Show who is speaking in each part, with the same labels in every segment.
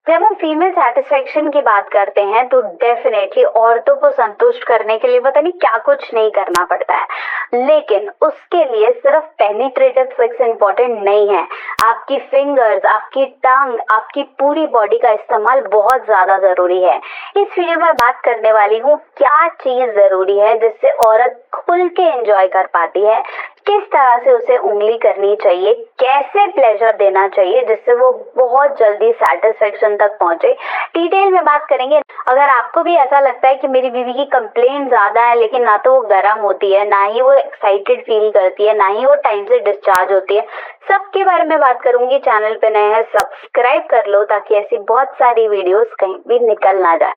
Speaker 1: जब हम female satisfaction की बात करते हैं तो डेफिनेटली औरतों को संतुष्ट करने के लिए पता नहीं क्या कुछ नहीं करना पड़ता है, लेकिन उसके लिए सिर्फ पेनिट्रेटिव सेक्स इंपॉर्टेंट नहीं है। आपकी फिंगर्स, आपकी टंग, आपकी पूरी बॉडी का इस्तेमाल बहुत ज्यादा जरूरी है। इस वीडियो में बात करने वाली हूँ क्या चीज जरूरी है जिससे औरत खुल के एंजॉय कर पाती है, किस तरह से उसे उंगली करनी चाहिए, कैसे प्लेजर देना चाहिए जिससे वो बहुत जल्दी सेटिस्फेक्शन तक पहुंचे। डिटेल में बात करेंगे। अगर आपको भी ऐसा लगता है कि मेरी बीवी की कंप्लेंट ज्यादा है लेकिन ना तो वो गर्म होती है, ना ही वो एक्साइटेड फील करती है, ना ही वो टाइम से डिस्चार्ज होती है, सबके बारे में बात करूंगी। चैनल पे नए हैं सब्सक्राइब कर लो ताकि ऐसी बहुत सारी वीडियोस कहीं भी निकल ना जाए।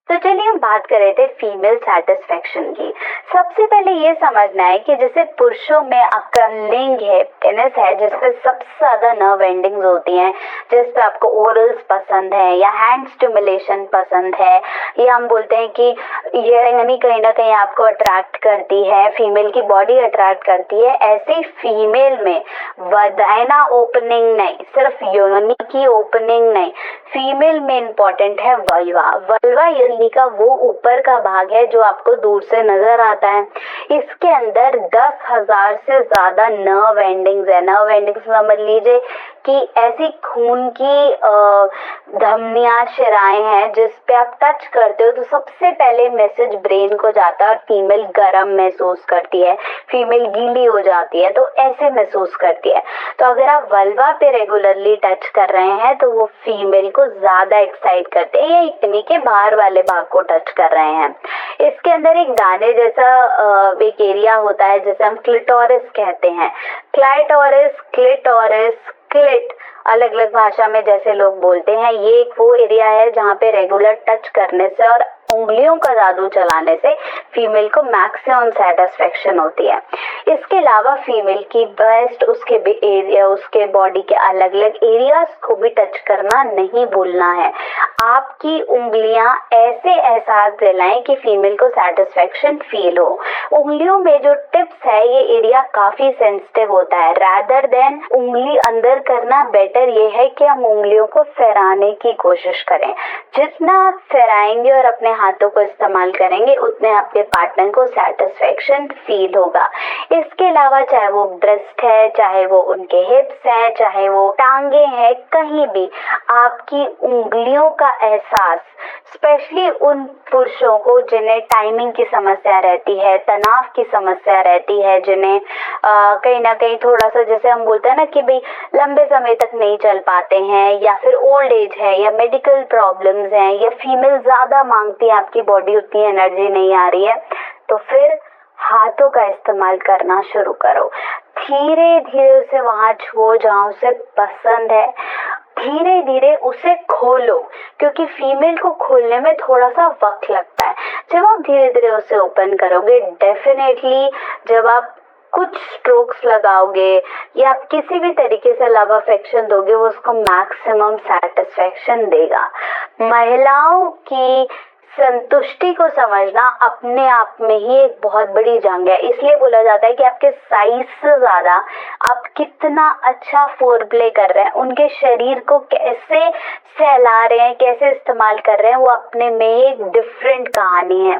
Speaker 1: तो चलिए हम बात कर रहे थे फीमेल सेटिस्फेक्शन की। सबसे पहले ये समझना है कि जैसे पुरुषों में आपका लिंग है, पेनिस है, जिसपे सबसे ज्यादा नर्व एंडिंग्स होती हैं, जिसपे आपको ओरल्स पसंद है या हैंड स्टिमुलेशन पसंद है, या हम बोलते हैं कि ये कहीं ना कहीं आपको अट्रैक्ट करती है, फीमेल की बॉडी अट्रैक्ट करती है। ऐसे फीमेल में वजाइना ओपनिंग नहीं, सिर्फ योनि की ओपनिंग नहीं, फीमेल में इम्पोर्टेंट है वल्वा। वल्वा योनि का वो ऊपर का भाग है जो आपको दूर से नजर आता है। इसके अंदर 10,000 से ज्यादा नर्व एंडिंग्स है। नर्व एंडिंग्स समझ लीजिए कि ऐसी खून की धमनियां, शिराएं हैं जिस पे आप टच करते हो तो सबसे पहले मैसेज ब्रेन को जाता है और फीमेल गर्म महसूस करती है, फीमेल गीली हो जाती है, तो ऐसे महसूस करती है। तो अगर आप वल्वा पे रेगुलरली टच कर रहे हैं तो वो फीमेल को ज्यादा एक्साइट करते हैं, या इतनी के बाहर वाले भाग को टच कर रहे हैं। इसके अंदर एक दाने जैसा एक एरिया होता है जिसे हम क्लिटोरिस कहते हैं। क्लाइटोरिस, क्लिटोरिस, क्लिट अलग अलग भाषा में जैसे लोग बोलते हैं। ये एक वो एरिया है जहाँ पे रेगुलर टच करने से और उंगलियों का जादू चलाने से फीमेल को मैक्सिमम सेटिस्फेक्शन होती है। इसके अलावा फीमेल की ब्रेस्ट, उसके भी एरिया, उसके बॉडी के अलग अलग एरियाज को भी टच करना नहीं भूलना है। आपकी उंगलियां ऐसे एहसास दिलाएं कि फीमेल को सेटिस्फेक्शन फील हो। उंगलियों में जो टिप्स है ये एरिया काफी सेंसिटिव होता है। रादर देन उंगली अंदर करना, बेटर ये है कि हम उंगलियों को फहराने की कोशिश करें। जितना आप फहराएंगे और अपने हाथों को इस्तेमाल करेंगे उतने आपके पार्टनर को सेटिस्फेक्शन फील होगा। इसके अलावा चाहे वो ब्रेस्ट है, चाहे वो उनके हिप्स है, चाहे वो टांगे हैं, कहीं भी आपकी उंगलियों का एहसास, स्पेशली उन पुरुषों को जिन्हें टाइमिंग की समस्या रहती है, तनाव की समस्या रहती है, जिन्हें कहीं ना कहीं थोड़ा सा, जैसे हम बोलते हैं ना कि भाई लंबे समय तक नहीं चल पाते हैं, या फिर ओल्ड एज है, या मेडिकल प्रॉब्लम्स हैं, या फीमेल ज्यादा मांगती है, आपकी बॉडी उतनी एनर्जी नहीं आ रही है, तो फिर हाथों का इस्तेमाल करना शुरू करो। धीरे धीरे उसे वहां छुओ जहां उसे पसंद है, धीरे धीरे उसे खोलो, क्योंकि फीमेल को खोलने में थोड़ा सा वक्त लगता है। जब आप धीरे धीरे उसे ओपन करोगे, डेफिनेटली जब आप कुछ स्ट्रोक्स लगाओगे या आप किसी भी तरीके से लव अफेक्शन दोगे, वो उसको मैक्सिमम सेटिस्फेक्शन देगा। महिलाओं की संतुष्टि को समझना अपने आप में ही एक बहुत बड़ी जंग है। इसलिए बोला जाता है कि आपके साइज से ज्यादा आप कितना अच्छा फोरप्ले कर रहे हैं, उनके शरीर को कैसे सहला रहे हैं, कैसे इस्तेमाल कर रहे हैं, वो अपने में एक डिफरेंट कहानी है।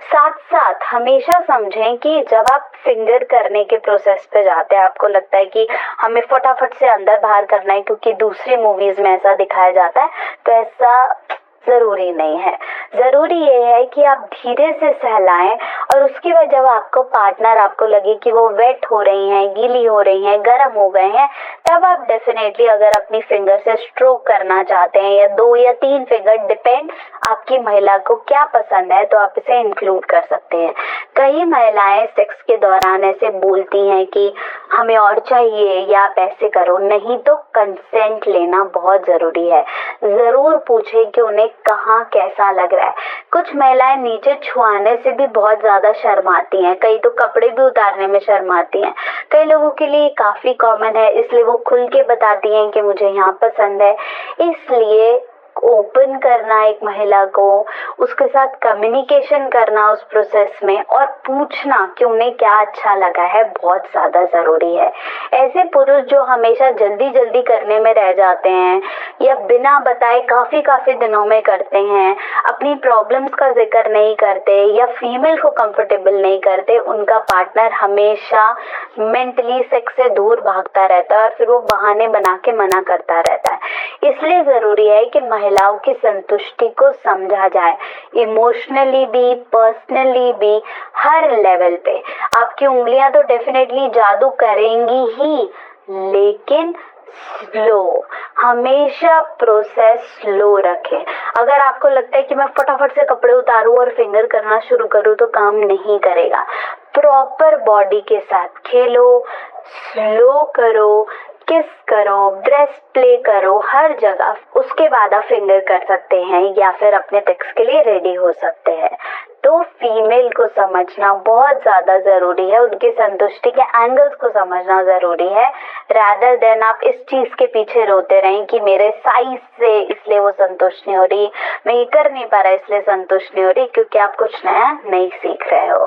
Speaker 1: साथ साथ हमेशा समझें कि जब आप फिंगर करने के प्रोसेस पे जाते हैं, आपको लगता है कि हमें फटाफट से अंदर बाहर करना है क्योंकि दूसरी मूवीज में ऐसा दिखाया जाता है, तो ऐसा जरूरी नहीं है। जरूरी ये है कि आप धीरे से सहलाएं और उसके बाद जब आपको पार्टनर, आपको लगे कि वो वेट हो रही हैं, गीली हो रही हैं, गर्म हो गए हैं, तब आप डेफिनेटली अगर अपनी फिंगर से स्ट्रोक करना चाहते हैं, या 2 या 3 फिंगर, डिपेंड आपकी महिला को क्या पसंद है, तो आप इसे इंक्लूड कर सकते हैं। कई महिलाएं सेक्स के दौरान ऐसे बोलती हैं कि हमें और चाहिए या आप ऐसे करो, नहीं तो कंसेंट लेना बहुत जरूरी है। जरूर पूछे कि उन्हें कहाँ कैसा लग रहा है। कुछ महिलाएं नीचे छुआने से भी बहुत ज्यादा शर्माती हैं, कई तो कपड़े भी उतारने में शर्माती हैं। कई लोगों के लिए काफी कॉमन है, इसलिए वो खुल के बताती हैं कि मुझे यहाँ पसंद है। इसलिए ओपन करना एक महिला को, उसके साथ कम्युनिकेशन करना उस प्रोसेस में और पूछना कि उन्हें क्या अच्छा लगा है बहुत ज्यादा जरूरी है। ऐसे पुरुष जो हमेशा जल्दी जल्दी करने में रह जाते हैं या बिना बताए काफी दिनों में करते हैं, अपनी प्रॉब्लम्स का जिक्र नहीं करते या फीमेल को कंफर्टेबल नहीं करते, उनका पार्टनर हमेशा मेंटली सेक्स से दूर भागता रहता है और फिर वो बहाने बना के मना करता रहता है। इसलिए जरूरी है कि महिलाओं की संतुष्टि को समझा जाए, इमोशनली भी, पर्सनली भी, हर लेवल पे। आपकी उंगलियां तो डेफिनेटली जादू करेंगी ही, लेकिन स्लो, हमेशा प्रोसेस स्लो रखें। अगर आपको लगता है कि मैं फटाफट से कपड़े उतारूं और फिंगर करना शुरू करूं तो काम नहीं करेगा। प्रॉपर बॉडी के साथ खेलो, स्लो करो, किस करो, ब्रेस्ट प्ले करो हर जगह, उसके बाद आप फिंगर कर सकते हैं या फिर अपने सेक्स के लिए रेडी हो सकते हैं। तो फीमेल को समझना बहुत ज्यादा जरूरी है, उनकी संतुष्टि के एंगल्स को समझना जरूरी है, रादर देन आप इस चीज के पीछे रोते रहें कि मेरे साइज से इसलिए वो संतुष्ट नहीं हो रही, मैं ये कर नहीं पा रहा इसलिए संतुष्ट नहीं हो रही, क्योंकि आप कुछ नया नहीं सीख रहे हो।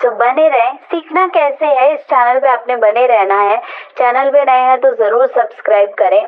Speaker 1: सो बने रहें। सीखना कैसे है, इस चैनल पे आपने बने रहना है। चैनल पे नए हैं तो जरूर सब्सक्राइब करें।